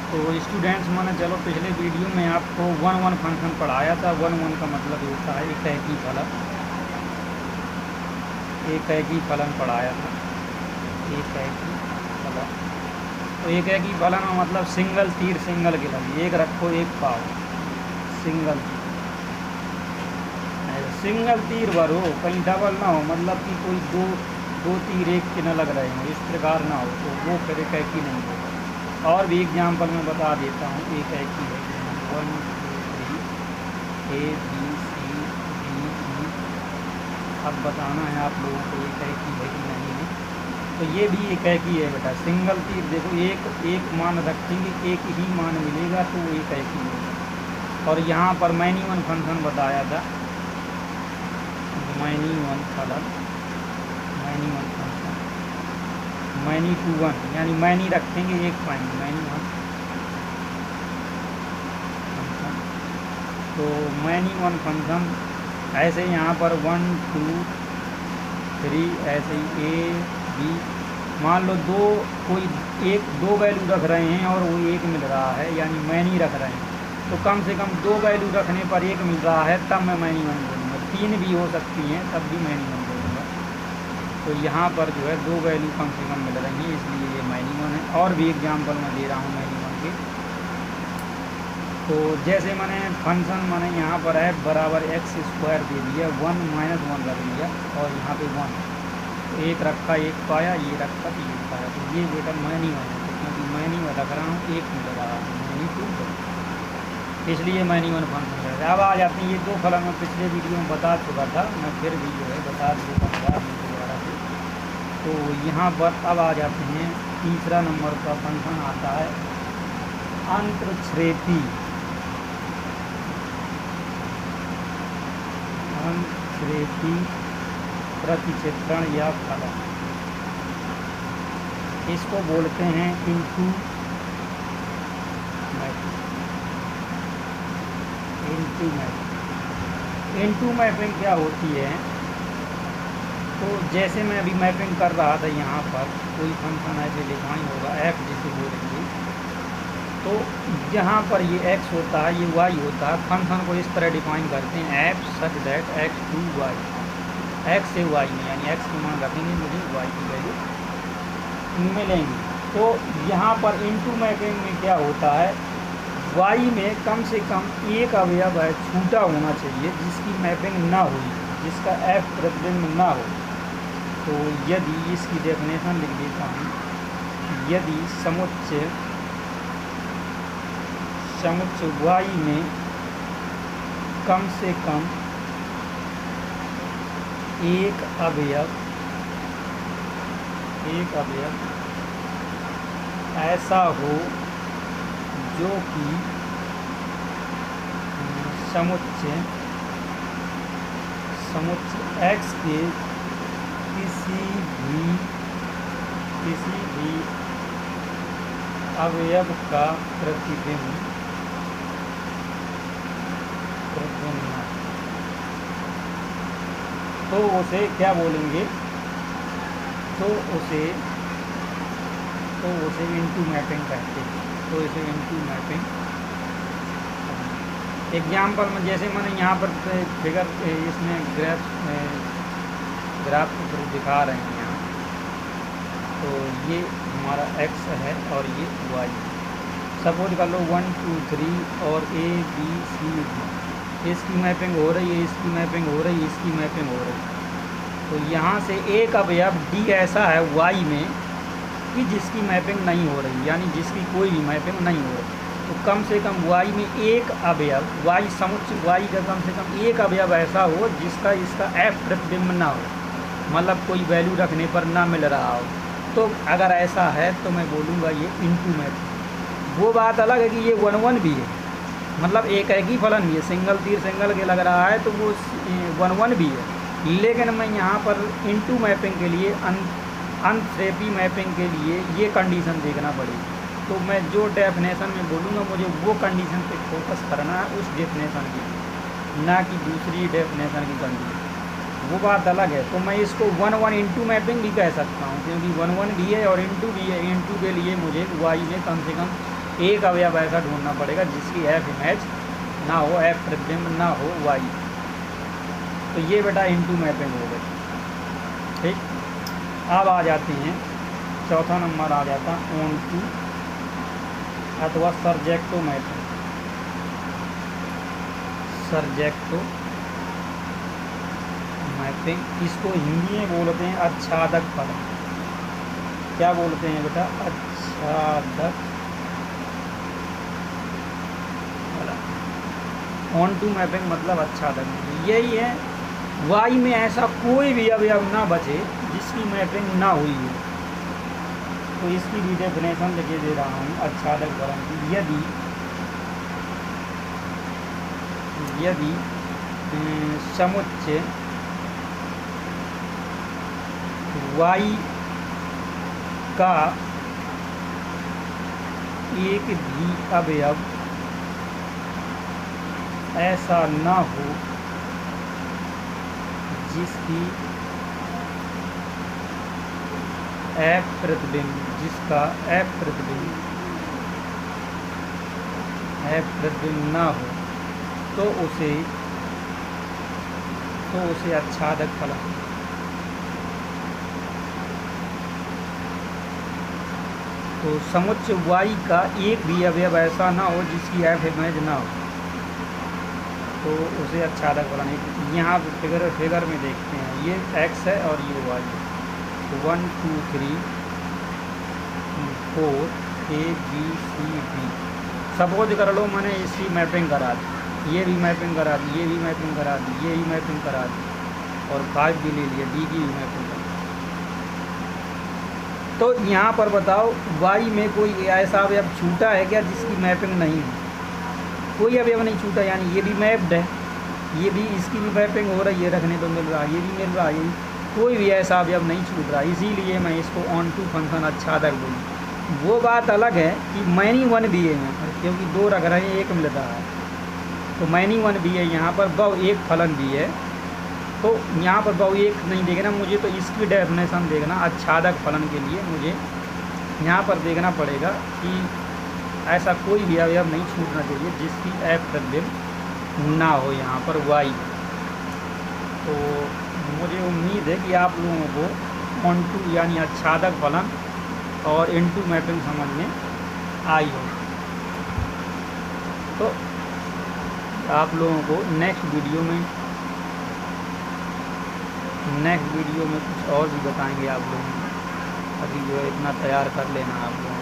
तो स्टूडेंट्स, मैंने चलो पिछले वीडियो में आपको वन वन फंक्शन पढ़ाया था। वन वन का मतलब होता है एकैकी फलन। एकैकी फलन पढ़ाया था, एकैकी फलन। तो एकैकी फलन का मतलब सिंगल तीर सिंगल के लगे, एक रखो एक पाओ, सिंगल तीर। सिंगल तीर भर हो, कहीं डबल ना हो, मतलब कि कोई दो दो तीर एक के न लग रहे हो, इस प्रकार ना हो, तो वो फिर एकैकी नहीं होगा। और भी एग्जाम्पल मैं बता देता हूँ। एकैकी है 1 2 3 A B C D E। अब बताना है आप लोगों को एकैकी है कि नहीं है। तो ये भी एकैकी है बेटा। सिंगल तीर देखो, एक एक मान रखेंगे, एक ही मान मिलेगा तो वो एकैकी होगा। और यहाँ पर मैनी वन फंक्शन बताया था, मैनी वन फलन, many one function, many to one, यानी मैनी रखेंगे एक पाएंगे, मैनी वन फंक्शन। तो मैनी वन फंक्शन ऐसे यहाँ पर 1 2 3 ऐसे ही A B, मान लो दो, कोई एक दो वैल्यू रख रहे हैं और वो एक मिल रहा है, यानी मैनी रख रहे हैं। तो कम से कम दो वैल्यू रखने पर एक मिल रहा है, तब मैं मैनी वन बोलूँगा। तीन भी हो सकती हैं, तब भी मैनी वन बोलूँगा। तो यहाँ पर जो है दो वैल्यू कम से कम मिल रही हैं, इसलिए ये मैनी वन है। और भी एग्जाम्पल मैं दे रहा हूँ मैनी वन के। तो जैसे मैंने फंक्शन मैंने यहाँ पर है बराबर x² दे दिया, 1 - 1 रख दिया, और यहाँ पे 1, तो एक रखा एक पाया, ये रखा तो एक पाया, तो ये बेटा मैनी वन है। क्योंकि मैनी वन रख रहा हूँ, एक मिल रहा है, मैनी टू, इसलिए मैनी वन फंक्शन है। अब आ जाते हैं ये दो फलन, मैं पिछले वीडियो में बता चुका था, मैं फिर भी जो है बता देता हूँ दोबारा से। तो यहाँ पर अब आ जाते हैं, तीसरा नंबर का फंक्शन आता है अंतर्छेपी, अंतर्छेपी प्रतिक्षेपण या फलन। इसको बोलते हैं into mapping, into mapping. Into mapping क्या होती है? तो जैसे मैं अभी मैपिंग कर रहा था, यहाँ पर कोई फंक्शन ऐसे डिफाइन होगा, f जिसे बोलेंगे, तो जहाँ पर ये x होता है, ये y होता है, फंक्शन को इस तरह डिफाइन करते हैं f such that x to y, x से y में, यानी x की मान रखेंगे, मुझे y की वैल्यू मिलेंगी। तो यहाँ पर इनटू मैपिंग में क्या होता है, y में कम से कम एक अवयव है छूटा होना चाहिए जिसकी मैपिंग ना हुई, जिसका f प्रतिबिंब ना हो। तो यदि इसकी डेफिनेशन लिख देता हूँ, यदि समुच्चय y में कम से कम एक अवयव ऐसा हो जो कि समुच्चय x के किसी भी अवयव का प्रतिबिंब ना, तो उसे क्या बोलेंगे, तो उसे इनटू मैपिंग कहते हैं। तो इसे इनटू मैपिंग। एग्जाम्पल में जैसे मैंने यहाँ पर फिगर इसमें ग्राफ को दिखा रहे हैं यहाँ, तो ये हमारा x है और ये y है। सपोज कर लो 1 2 3 और A B C D, इसकी मैपिंग हो रही है, इसकी मैपिंग हो रही है, इसकी मैपिंग हो रही है। तो यहाँ से एक अवयव D ऐसा है y में कि जिसकी मैपिंग नहीं हो रही, यानी जिसकी कोई भी मैपिंग नहीं हो रही। तो कम से कम y में एक अवयव, y समुच्चय y का कम से कम एक अवयव ऐसा हो जिसका इसका f प्रतिबिंब ना हो, मतलब कोई वैल्यू रखने पर ना मिल रहा हो। तो अगर ऐसा है तो मैं बोलूँगा ये इनटू मैपिंग। वो बात अलग है कि ये 1 1 भी है, मतलब एक ही फलन भी है, सिंगल तीर सिंगल के लग रहा है, तो वो 1 1 भी है। लेकिन मैं यहाँ पर इनटू मैपिंग के लिए, अंतर्छेपी मैपिंग के लिए ये कंडीशन देखना पड़ेगी। तो मैं जो डेफिनेशन में बोलूँगा, मुझे वो कंडीशन पे फोकस करना है, उस डेफिनेशन की, ना कि दूसरी डेफिनेशन की कंडीशन, वो बात अलग है। तो मैं इसको 1 1 इनटू मैपिंग भी कह सकता हूँ, क्योंकि 1 1 भी है और इनटू भी है। इनटू के लिए मुझे y में कम से कम एक अवयव ऐसा ढूंढना पड़ेगा जिसकी एफ इमेज ना हो, एफ प्रतिबिंब ना हो वाई। तो ये बेटा इनटू मैपिंग हो गई। ठीक, अब आ जाते हैं चौथा नंबर आ जाता ऑन टू अथवा सर्जेक्टो मैपिंग। सर्जेक्टो मैपिंग, इसको हिंदी में बोलते हैं आच्छादक फलन। क्या बोलते हैं बेटा? आच्छादक फलन। ऑन टू मैपिंग मतलब आच्छादक। यही है, वाई में ऐसा कोई भी अवयव ना बचे जिसकी मैपिंग ना हुई हो। तो इसकी भी डेफिनेशन लिखे दे रहा हूँ आच्छादक फलन की। यदि समुच्चय वाई का एक भी अवयव ऐसा ना हो जिसकी एफ प्रतिबिंब, जिसका एफ प्रतिबिंब ना हो, तो उसे आच्छादक फलन। तो समुच्चय वाई का एक भी अवयव ऐसा ना हो जिसकी एफ इमेज ना हो, तो उसे आच्छादक फलन। यहाँ फिगर में देखते हैं, ये एक्स है और ये वाई है। 1 2 3 4 A B C D। Suppose कर लो मैंने इसकी मैपिंग करा दी, ये भी मैपिंग करा दी, ये भी मैपिंग करा दी, ये भी मैपिंग करा दी, और 5 भी ले लिया, डी की भी मैपिंग करा। तो यहाँ पर बताओ वाई में कोई ऐसा अवयव छूटा है क्या जिसकी मैपिंग नहीं है? कोई अवयव नहीं छूटा, यानी ये भी मैप्ड है, ये भी, इसकी भी मैपिंग हो रही है, रखने तो मिल रहा है, ये भी मिल रहा है, कोई भी ऐसा अवयव नहीं छूट रहा। इसीलिए मैं इसको ऑन टू फंक्शन आच्छादक बोलूँ। वो बात अलग है कि मैनी वन भी है यहाँ पर, क्योंकि दो रख रहे हैं, एक मिल रहा है, तो मैनी वन भी है यहाँ पर, बहु एक फलन भी है। तो यहाँ पर बहु एक नहीं देखना मुझे, तो इसकी डेफिनेशन देखना आच्छादक फलन के लिए मुझे यहाँ पर देखना पड़ेगा कि ऐसा कोई भी अवयव नहीं छूटना चाहिए जिसकी एफ प्रतिबिंब ना हो यहाँ पर वाई। तो मुझे उम्मीद है कि आप लोगों को ऑन टू यानी आच्छादक फलन और इनटू मैपिंग समझ में आई हो। तो आप लोगों को नेक्स्ट वीडियो में कुछ और भी बताएंगे आप लोगों को। अभी जो है इतना तैयार कर लेना आप लोगों